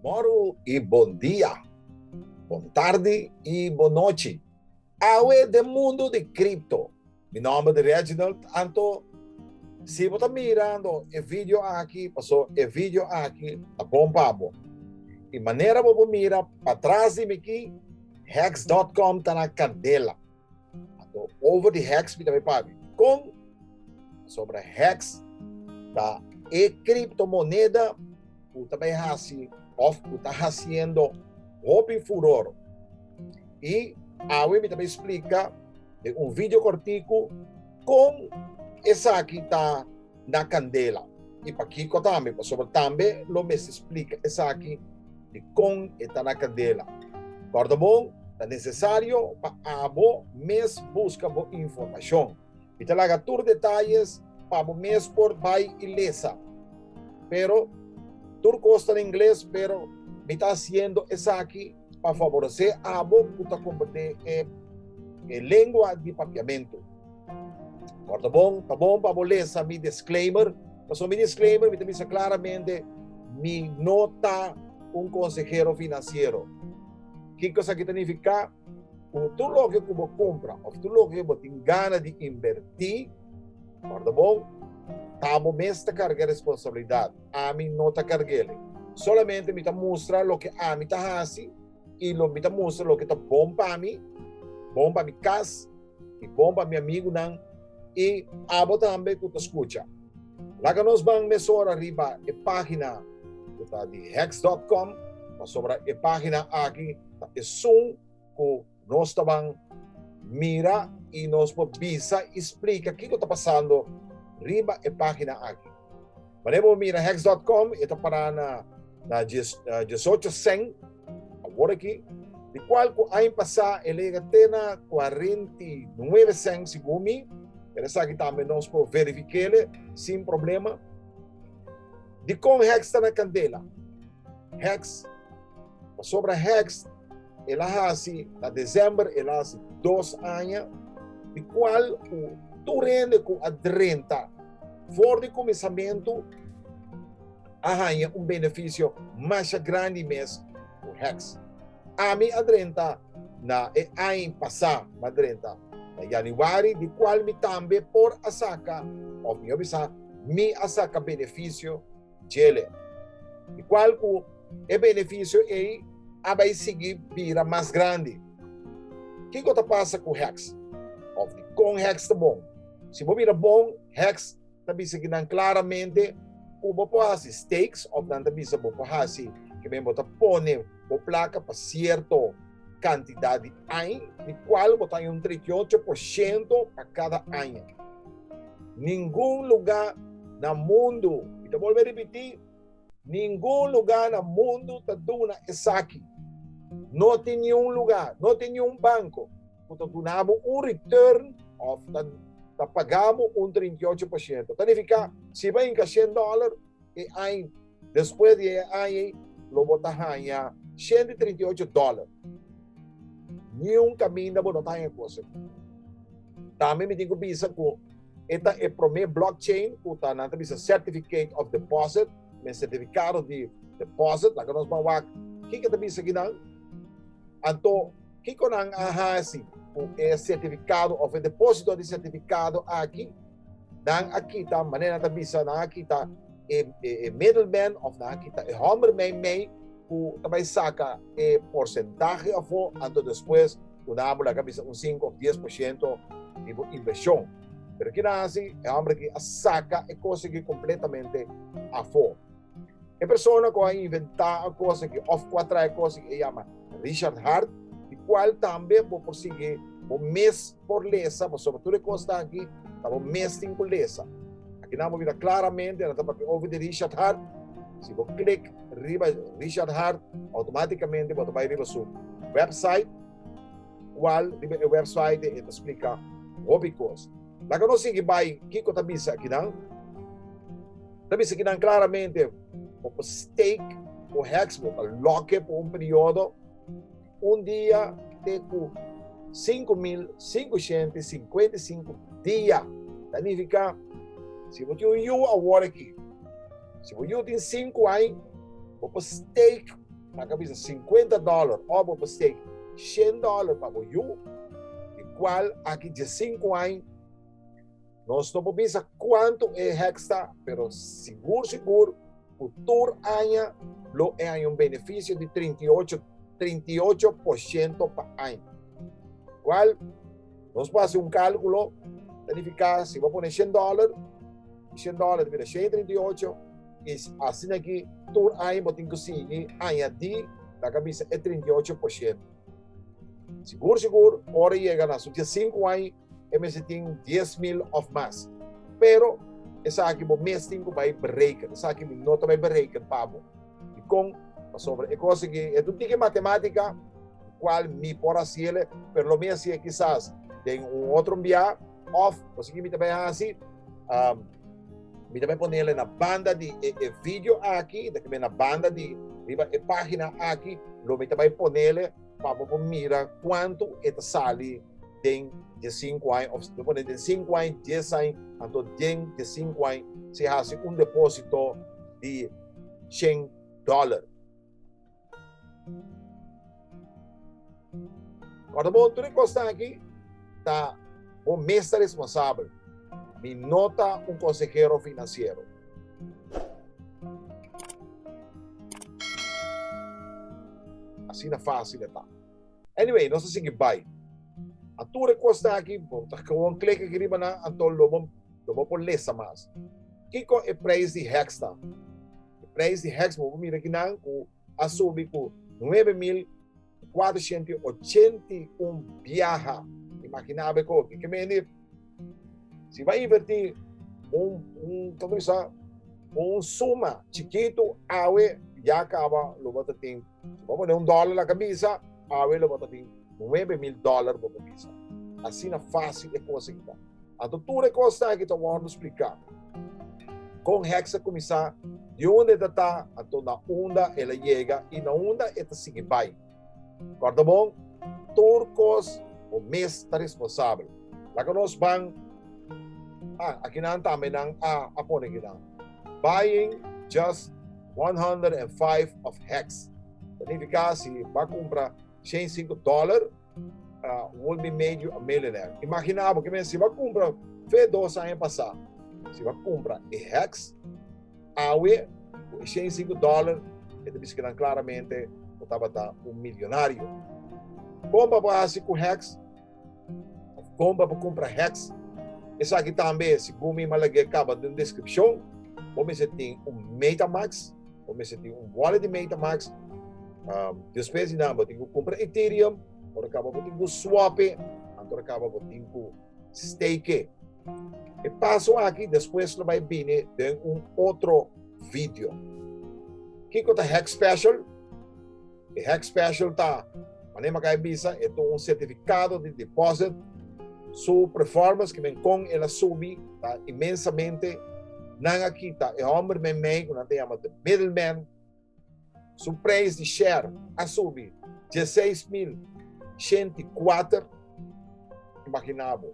Moro e bom dia, boa tarde e boa noite. Aue do mundo de cripto. Meu nome é Reginald Anto. Se você está mirando o vídeo aqui, passou o vídeo aqui, tá bom, pabo. E maneira você mira para trás de mim aqui, hex.com está na candela. Então, over the hex, me também pabe. Com sobre a hex, tá? E criptomoneda, você também assim, está fazendo roupa e furor. E a Web também explica um vídeo cortico com essa aqui está na candela. E para Kiko também, sobre também, lo mesmo explica essa aqui de com está na candela. Corda bom? É necessário para a mês busca boa informação. E te laga todos detalhes para o mês por vai ilesa. Pero, tudo custa em inglês, pero me está fazendo essa aqui para favorecer a boa para converter em língua de papiamento. Tá bom? Tá bom para boleza, mi disclaimer. Mas o mi disclaimer me diz claramente, mi nota um consejero financeiro. Que coisa que significa? Tudo o que você compra, ou tudo o que você tem gana de invertir, tá bom? Tá bom, me está carregando responsabilidade. A mim não está carregando. Solamente me está mostrando o que a mim está fazendo e me está mostrando o que está bom para mim casa e bom para meu amigo não. E abo também que tu escuta. Lá que nós vamos mesura arriba a página de hex.com, sobre a página aqui, é som que nós também mira e nós visa explica o que está passando arriba a página aqui. Mas eu mira hex.com, está para na 1800, agora aqui, de qual que aí passar ele tem 49 cents segundo mim. Essa aqui também nós podemos verificar sem problema. De como Hex está na candela. Hex, sobre a Hex, ela assim, na dezembro, ela assim 2 anos, de qual o turende com a 30, fora de começamento, arranha benefício mais grande mesmo o Hex. A mim, a 30, na ano passado, a 30, na januário, de qual me também por a saca, ou me a saca benefício dele. De qual o benefício vai seguir vira mais grande. O que está passando com o Hex? Com o Hex está bom. Se você vira bom, Hex também seguirá claramente o você stakes, ou também você pode que bem você põe a placa para certo quantidade de ano, de qual botar 38% a cada ano. Nenhum lugar no mundo, e eu vou repetir, nenhum lugar no mundo está dando isso aqui. Não tem nenhum lugar, não tem nenhum banco que está dando return, ou está pagando 38%. Significa, se vai em $100, e aí, depois de aí, lo botar ganhar $138. Nenhum caminho não está em coisa. Também me digo que esta é o primeiro blockchain, que está na Certificate of Deposit, um certificado de deposit, lá que nós vamos ver, o que está aqui não? Então, o que não é assim? O certificado, ou o depósito de certificado aqui, não aqui está, maneira da bisa, não aqui está, middleman, ou não aqui está, hammerman, que também saca porcentagem a for, então depois o nabo na cabeça 5 ou 10% de inversão. Pero aqui não é assim, é homem que saca e consegue completamente a for. É pessoa que vai inventar a coisa que off-quatro coisa que chama Richard Hart, e qual também vou conseguir o mês por lesa, mas sobretudo costa aqui, tá o mês tem por lesa. Aqui não vira claramente, não está para ouvir de Richard Hart. Se você clica riba Richard Hart, automaticamente você vai riba seu website, qual o website explica hobby course. Lá que nós seguimos vai, Kiko também aqui não? Também aqui não claramente o stake, o hex, o lock por período, dia tem 5.555 dias. Significa, se você agora aqui, se você tem 5 anos, você stake na cabeça $50, ou vou ter $100 para o you, igual aqui de 5 anos, nós não podemos quanto é extra, mas seguro, o tour ano, lo é um benefício de 38% para ano. Igual, nós fazemos cálculo, significa, se vou pôr $100 vira 138, e assim aqui, tour ano, vou ter que conseguir, ano de, na cabeça é 38%. Seguro, hora chega na sua 5 anos, você tem 10 mil ou mais. Pero, essa aqui, o mês 5 vai bereiken. Essa aqui, não vai bereiken, Pablo. E com, sobre, é coisa que, é tudo que matemática, qual me por assim, pelo menos, se quizás, tem outro via, off, consegui me também assim, me também pôr ele na banda de vídeo aqui, daqui na banda de página aqui, lo me também pôr ele, para mirar quanto sale de 5 anos, ou de 5 anos, 10 anos, então de 5 anos, se faz depósito de $100. Quando você está aqui, está o mestre responsável, me nota consejero financeiro. Assim é fácil, tá? Anyway, nós seguimos vai. A tua costa aqui, com clique aqui na então lobo por lesa mais. Kiko é preço de hexta. O preço de hexta, vou mirar aqui na com a subir com 9.481 viaja. Imaginável que me se vai invertir suma chiquito, já acaba, lo bota tem, vamos poner $1 na camisa, lo bota tem $9,000 para camisa. Assim é fácil de conseguir. A doutora Costa que eu vou explicar. Com hexa começar, de onde está, então na onda ela chega, e na onda ela sigue vai. Corta bom? Turcos, o mês está responsável. Lá que nós vamos, aqui não também não, apone aqui não. Buying just 105 of hex. Significa, se vai comprar $105, will be made you a millionaire. Imaginava que se vai comprar, fez 2 anos passar, se vai comprar hex, $105, ele diz que claramente estava milionário. Compra para fazer com hex, compra para comprar hex. Essa aqui também, se você malagay acaba na descrição, você tem MetaMask, você tem wallet de MetaMask, depois de nada, você tem que comprar Ethereum, ou acaba você tem que swap, ou acaba você tem que stake. E passo aqui, depois vai vir de outro vídeo. Kiko tá Hack Special. E Hack Special tá, maneira que visa, é certificado de depósito. Sua performance que com ela sube tá imensamente. Não aqui tá, é homem meio que não tem chamado middleman. Seu preço de share a subir 16.104, imaginável.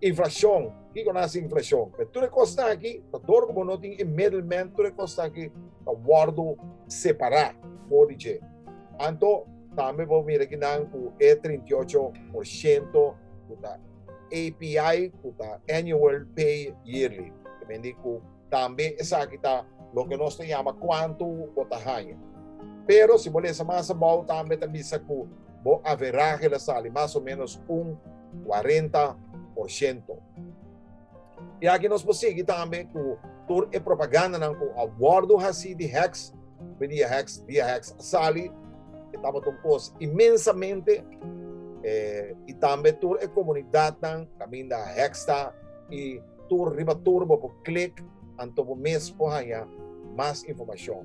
Inflação, o que é inflação? Mas tudo custa aqui, todo como não tem middleman, tudo custa aqui, o guardo separar, pode dizer. Então, também vou ver aqui com é 38% da API, da Annual Pay Yearly. Também, essa aqui está o que nós chamamos quanto você ganha. Pero, se você mais bom, também bisa que vou haverá que sale mais ou menos 40%. E aqui nós conseguimos também com tour e propaganda com a bordo assim de Hex, via Hex sale, estava com coisa imensamente, e também tour e comunidade caminho da Hex e tour riba turbo por clique, então o mês por ganhar mais informação.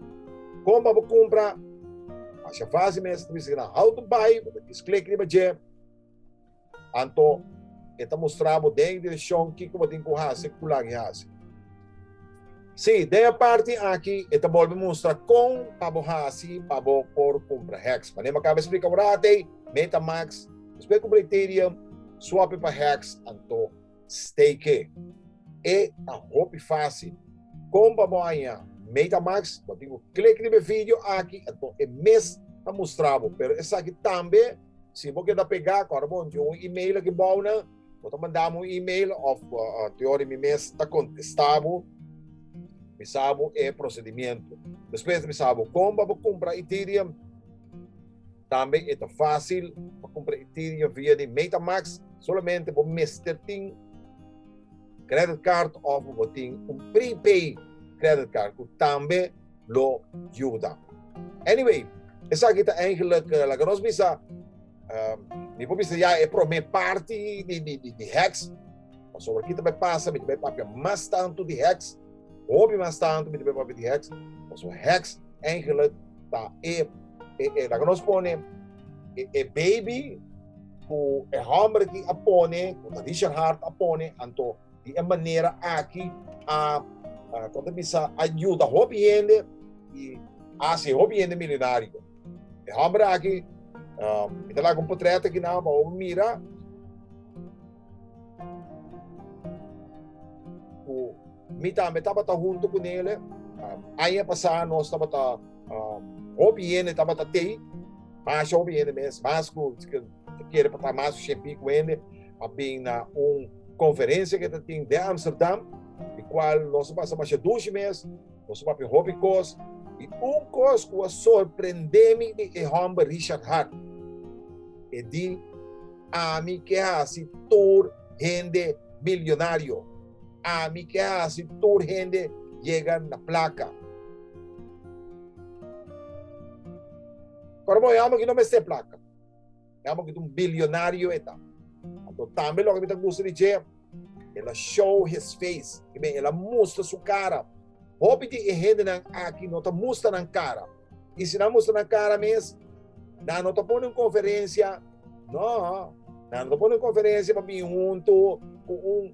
Como para comprar, acha fácil mesmo, você how to buy, você clique riba je, então está mostrando dentro da direção que você tem que fazer, que você fazer. Sim, da parte aqui, está volta mostrar como para fazer para por comprar Hex. Mas nem acaba explicar agora, MetaMask, depois comprar Ethereum, swap para Hex, então stake. É a roupa fácil. Como para ganhar MetaMask, eu tenho clique no meu vídeo aqui, então é mês tá mostrando, pero essa aqui também, se você quer pegar, agora bom, um e-mail aqui bom, né? Vou mandar um e-mail, of teoria me mês está contestado, me sabe é procedimento. Depois me sabe como vou comprar Ethereum, também é fácil para comprar Ethereum via de MetaMask, solamente vou meter credit card of vou ter prepay credit card, que também lo ajuda. Anyway, essa aqui está eigenlijk, laat ons bisa, niet bisa ja, é para minha parte de hacks, mas sobre aqui também passa, me também papel mais tanto de hacks, hobby mais tanto, me também papel de hacks, mas o hacks eigenlijk tá laat ons põe baby, o hammer que apone, o Richard Hart apone, anto de maneira aqui quando bisa ajuda hobby ende e assim hobby ende milionário. É hammer aqui ito lang kung portreto aqui na mira o mita tava junto com ele aí passar nós tava hobby ende tava tei mas hobby ende mesmo mas que quer para mais chefe com ele bem na conferência que tem de Amsterdam e qual nós passamos mais 2 meses nós vamos hobby course e coisa que surpreendeu-me de Humber Richard Hart é de a mim que assim tour gente milionário a mim que assim tour gente chega na placa agora eu amo que não me sei placa eu amo que um bilionário é tá então também logo me tá gostando de dizer ela show his face ela mostra sua cara hobby de gente aqui não tá mostra na cara e se não mostra na cara mesmo não tá pondo em conferência não tá pondo em conferência para vir junto com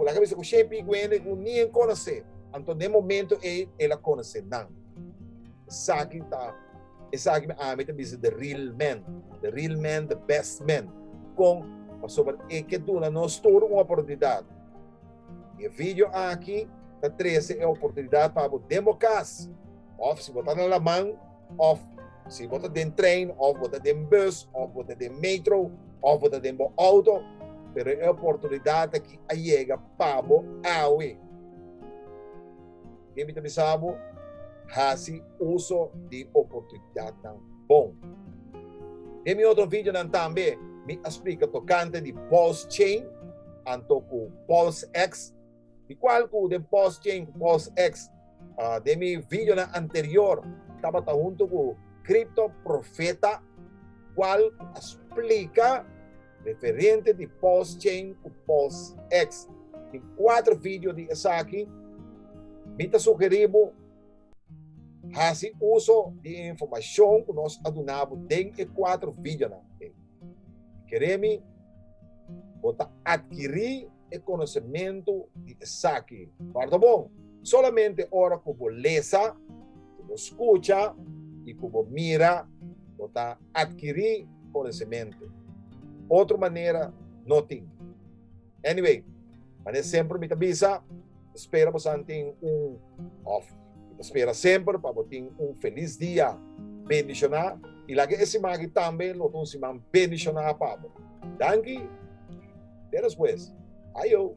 a cabeça com shape com ele com ninguém conhece então de momento ela conhece não essa aqui me tá dizendo the real man the best man com sobre que dura nós toda uma oportunidade e o vídeo aqui tá 13 é a oportunidade para democracia ou se botar na mão ou se botar dentro trem ou botar dentro bus ou botar dentro metro ou botar dentro auto pero é a oportunidade que chega para awe quem me tá pensando faz uso de oportunidade bom em meu outro vídeo também me explica tocante de Pulse Chain anto com Pulse X e qual que o Pulse Chain Pulse X de meu vídeo anterior estava junto com Crypto Profeta qual explica referente de Pulse Chain com Pulse X em 4 vídeos de essa aqui me está sugerindo fazer uso de informação que nós adunamos dentro de 4 vídeos queremos adquirir o conhecimento de aqui. Tá bom? Solamente hora que você lesa, que você escuta e que você mira, você adquirir conhecimento. Outra maneira, não tem. Anyway, mas sempre me avisa, espera você ter off. Espera sempre para você ter feliz dia. Bendicionar. E lá que esse mag também, lo tão se man bendicionar para. Danke. Até depois. Ayo.